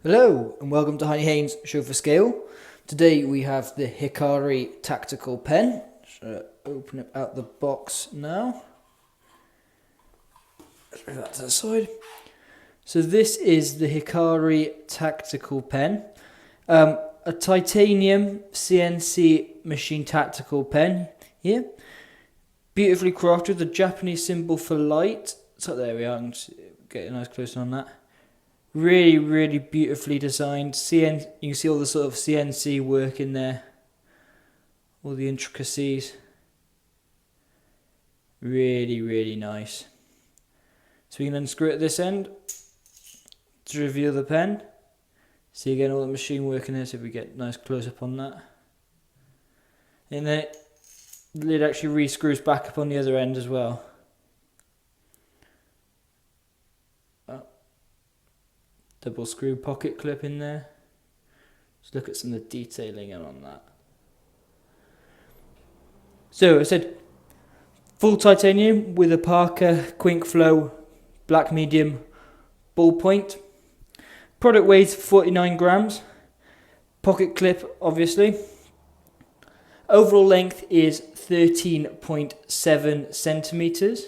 Hello and welcome to Honey Haynes Show for Scale. Today we have the Hikari tactical pen. So open it out the box now. Let's move that to the side. So this is the Hikari tactical pen. A titanium CNC machine tactical pen here. Beautifully crafted, the Japanese symbol for light. So there we are, I'm just get a nice close on that. Really beautifully designed. You can see all the sort of CNC work in there. All the intricacies. Really nice. So we can unscrew it at this end to reveal the pen. See again all the machine work in there, so if we get a nice close up on that. And then the lid actually re-screws back up on the other end as well. Double screw pocket clip in there. Let's look at some of the detailing on that. So I said full titanium with a Parker Quink Flow black medium ballpoint. Product weighs 49 grams. Pocket clip obviously. Overall length is 13.7 centimeters.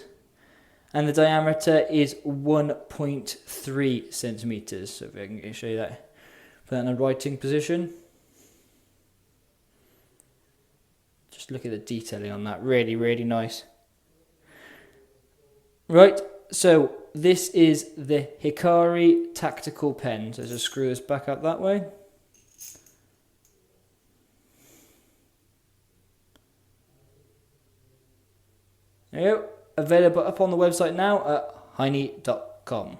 And the diameter is 1.3 centimeters. So if I can show you that, put that in a writing position. Just look at the detailing on that. Really nice. Right, so this is the Hikari tactical pen. So just screw this back up that way. There you go. Available up on the website now at hiney.com.